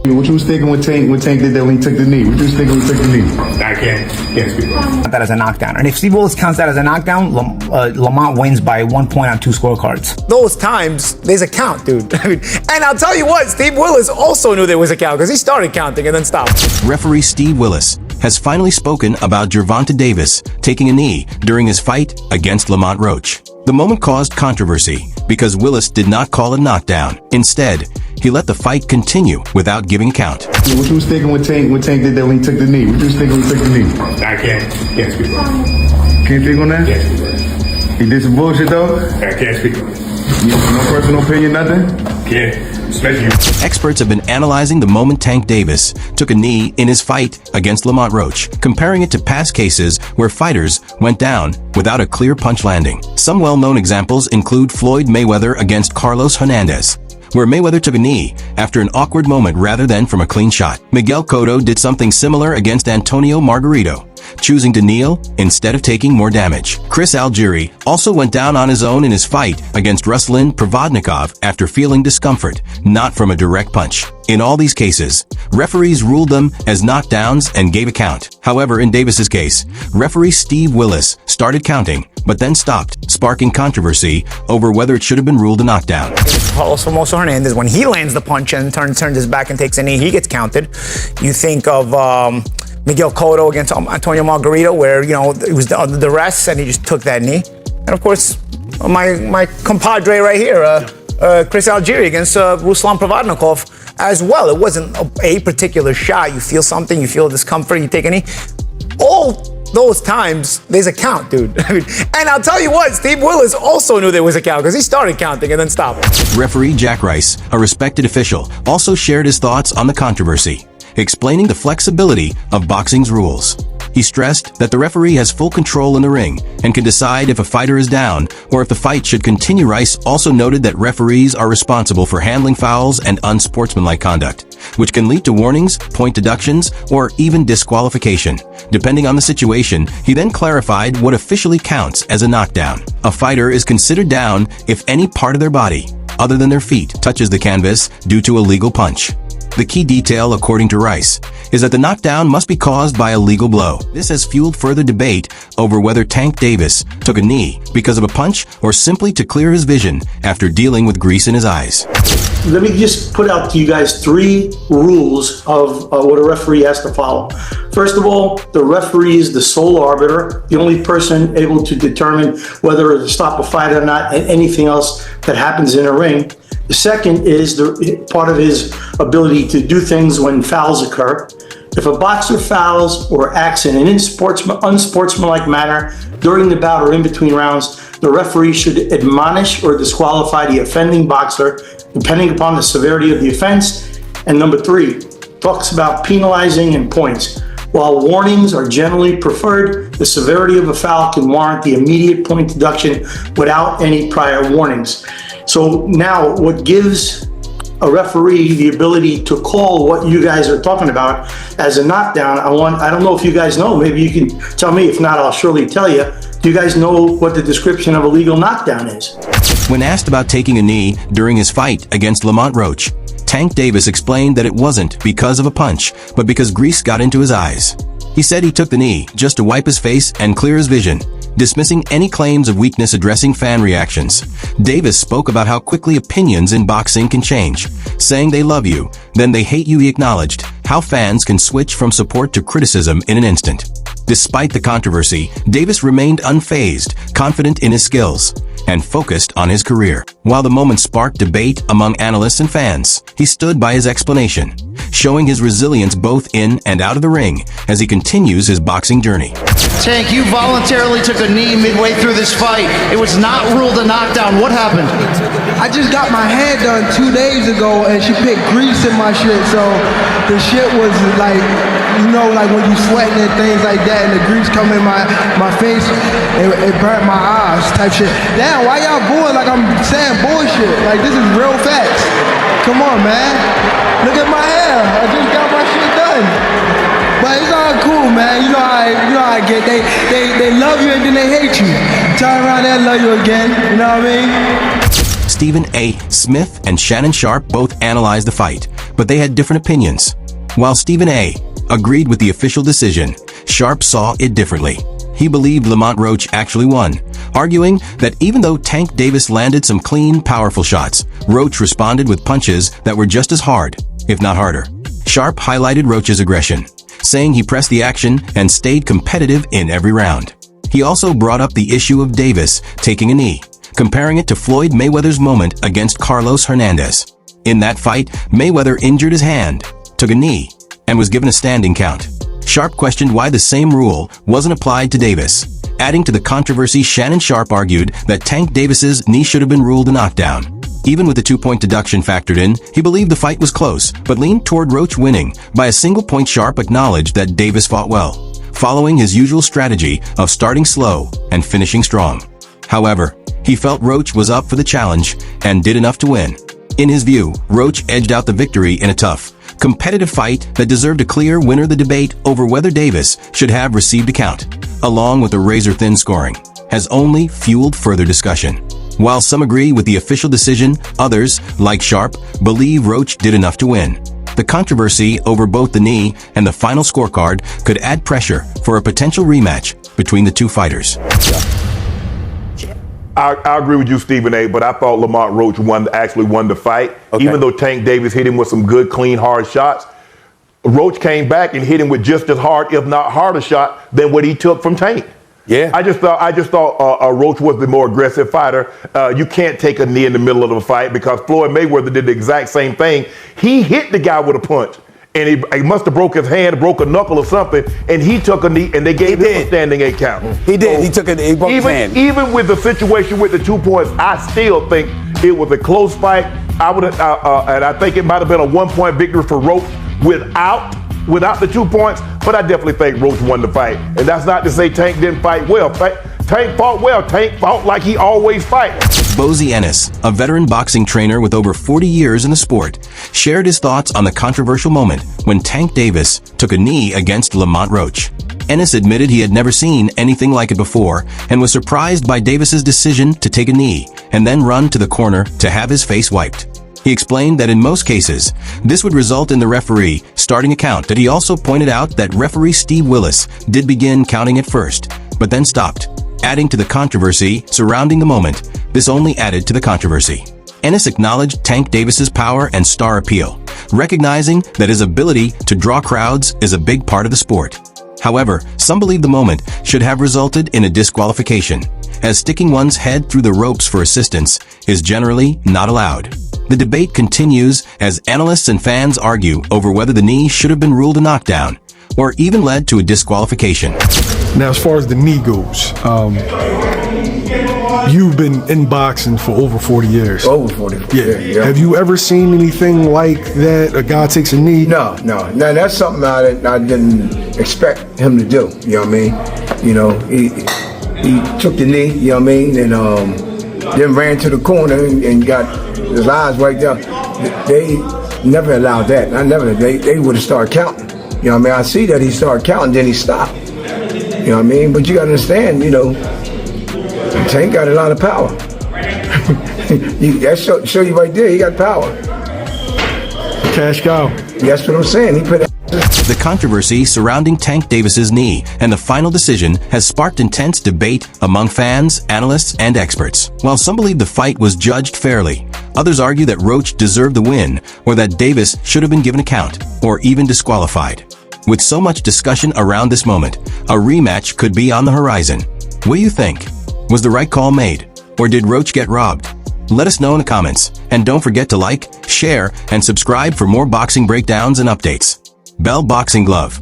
What you was thinking when Tank did that when he took the knee? What you was thinking when he took the knee? I can't speak on that as a knockdown. And if Steve Willis counts that as a knockdown, Lamont wins by 1 point on 2 scorecards. Those times, there's a count, dude. And I'll tell you what, Steve Willis also knew there was a count because he started counting and then stopped. Referee Steve Willis has finally spoken about Gervonta Davis taking a knee during his fight against Lamont Roach. The moment caused controversy because Willis did not call a knockdown. Instead, he let the fight continue without giving a count. What you was thinking when Tank did that when he took the knee? What you was thinking when he took the knee? I can't speak on that. Can't speak on that? Can't speak on that. He did some bullshit though? I can't speak on that. No personal opinion, nothing? Yeah, especially you. Experts have been analyzing the moment Tank Davis took a knee in his fight against Lamont Roach, comparing it to past cases where fighters went down without a clear punch landing. Some well-known examples include Floyd Mayweather against Carlos Hernandez, where Mayweather took a knee after an awkward moment rather than from a clean shot. Miguel Cotto did something similar against Antonio Margarito, choosing to kneel instead of taking more damage. Chris Algieri also went down on his own in his fight against Ruslan Provodnikov after feeling discomfort, not from a direct punch. In all these cases, referees ruled them as knockdowns and gave a count. However, in Davis's case, referee Steve Willis started counting, but then stopped, sparking controversy over whether it should have been ruled a knockdown. Also, Hernandez, when he lands the punch and turns his back and takes a knee, he gets counted. You think of Miguel Cotto against Antonio Margarito, where, you know, it was the rest and he just took that knee. And of course, my compadre right here, Chris Algieri against Ruslan Provodnikov as well. It wasn't a particular shot. You feel something, you feel discomfort, you take a knee. All those times, there's a count, dude. And I'll tell you what, Steve Willis also knew there was a count because he started counting and then stopped. Referee Jack Rice, a respected official, also shared his thoughts on the controversy, explaining the flexibility of boxing's rules. He stressed that the referee has full control in the ring and can decide if a fighter is down or if the fight should continue. Rice also noted that referees are responsible for handling fouls and unsportsmanlike conduct, which can lead to warnings, point deductions, or even disqualification, depending on the situation. He then clarified what officially counts as a knockdown. A fighter is considered down if any part of their body, other than their feet, touches the canvas due to a legal punch. The key detail, according to Rice, is that the knockdown must be caused by a legal blow. This has fueled further debate over whether Tank Davis took a knee because of a punch or simply to clear his vision after dealing with grease in his eyes. Let me just put out to you guys 3 rules of what a referee has to follow. First of all, the referee is the sole arbiter, the only person able to determine whether to stop a fight or not, and anything else that happens in a ring. The second is part of his ability to do things when fouls occur. If a boxer fouls or acts in an unsportsmanlike manner during the bout or in between rounds, the referee should admonish or disqualify the offending boxer, depending upon the severity of the offense. And number 3, talks about penalizing and points. While warnings are generally preferred, the severity of a foul can warrant the immediate point deduction without any prior warnings. So now what gives a referee the ability to call what you guys are talking about as a knockdown, I don't know if you guys know, maybe you can tell me, if not, I'll surely tell you. Do you guys know what the description of a legal knockdown is? When asked about taking a knee during his fight against Lamont Roach, Tank Davis explained that it wasn't because of a punch, but because grease got into his eyes. He said he took the knee just to wipe his face and clear his vision, dismissing any claims of weakness addressing fan reactions. Davis spoke about how quickly opinions in boxing can change, saying they love you, then they hate you. He acknowledged how fans can switch from support to criticism in an instant. Despite the controversy, Davis remained unfazed, confident in his skills, and focused on his career. While the moment sparked debate among analysts and fans, he stood by his explanation, showing his resilience both in and out of the ring as he continues his boxing journey. Tank, you voluntarily took a knee midway through this fight. It was not ruled a knockdown. What happened? I just got my hair done 2 days ago and she put grease in my shit, so the shit was like, you know, like when you sweating and things like that and the grease come in my face, it burnt my eyes type shit. Damn, why y'all booing like I'm saying bullshit? Like, this is real facts. Come on, man. Look at my hair. I just got my shit done. But it's all cool, man. You know how I get. They love you and then they hate you. Turn around and love you again. You know what I mean? Stephen A. Smith and Shannon Sharp both analyzed the fight, but they had different opinions. While Stephen A. agreed with the official decision, Sharp saw it differently. He believed Lamont Roach actually won, arguing that even though Tank Davis landed some clean, powerful shots, Roach responded with punches that were just as hard, if not harder. Sharp highlighted Roach's aggression, saying he pressed the action and stayed competitive in every round. He also brought up the issue of Davis taking a knee, comparing it to Floyd Mayweather's moment against Carlos Hernandez. In that fight, Mayweather injured his hand, took a knee, and was given a standing count. Sharp questioned why the same rule wasn't applied to Davis. Adding to the controversy, Shannon Sharp argued that Tank Davis's knee should have been ruled a knockdown. Even with the 2-point deduction factored in, he believed the fight was close, but leaned toward Roach winning. By a single point, Sharp acknowledged that Davis fought well, following his usual strategy of starting slow and finishing strong. However, he felt Roach was up for the challenge and did enough to win. In his view, Roach edged out the victory in a tough, competitive fight that deserved a clear winner. The debate over whether Davis should have received a count, along with the razor-thin scoring, has only fueled further discussion. While some agree with the official decision, others, like Sharp, believe Roach did enough to win. The controversy over both the knee and the final scorecard could add pressure for a potential rematch between the two fighters. I agree with you, Stephen A., but I thought Lamont Roach actually won the fight. Okay. Even though Tank Davis hit him with some good, clean, hard shots, Roach came back and hit him with just as hard, if not harder shot than what he took from Tank. Yeah. I just thought Roach was the more aggressive fighter. You can't take a knee in the middle of a fight because Floyd Mayweather did the exact same thing. He hit the guy with a punch, and he must have broke his hand, broke a knuckle or something, and he took a knee, and they gave him a standing 8 count. He did. So he broke his hand. Even with the situation with the 2 points, I still think it was a close fight. And I think it might have been a 1-point victory for Roach without the 2 points, but I definitely think Roach won the fight. And that's not to say Tank didn't fight well. Tank fought well. Tank fought like he always fights. Bozy Ennis, a veteran boxing trainer with over 40 years in the sport, shared his thoughts on the controversial moment when Tank Davis took a knee against Lamont Roach. Ennis admitted he had never seen anything like it before and was surprised by Davis's decision to take a knee and then run to the corner to have his face wiped. He explained that in most cases, this would result in the referee starting a count. That he also pointed out that referee Steve Willis did begin counting at first, but then stopped. Adding to the controversy surrounding the moment, this only added to the controversy. Ennis acknowledged Tank Davis's power and star appeal, recognizing that his ability to draw crowds is a big part of the sport. However, some believe the moment should have resulted in a disqualification, as sticking one's head through the ropes for assistance is generally not allowed. The debate continues as analysts and fans argue over whether the knee should have been ruled a knockdown or even led to a disqualification. Now, as far as the knee goes, you've been in boxing for over 40 years. Over 40 years, yeah. Have you ever seen anything like that? A guy takes a knee? No. Now, that's something I didn't expect him to do. You know what I mean? You know, he took the knee, you know what I mean, and then ran to the corner and got his eyes right there. They never allowed that. They would have started counting. You know what I mean? I see that he started counting, then he stopped. You know what I mean? But you gotta understand, you know, Tank got a lot of power. That show you right there, he got power. Cash cow. That's what I'm saying. He put. The controversy surrounding Tank Davis's knee and the final decision has sparked intense debate among fans, analysts, and experts. While some believe the fight was judged fairly, others argue that Roach deserved the win or that Davis should have been given a count or even disqualified. With so much discussion around this moment, a rematch could be on the horizon. What do you think? Was the right call made, or did Roach get robbed? Let us know in the comments, and don't forget to like, share, and subscribe for more boxing breakdowns and updates. Bell Boxing Glove.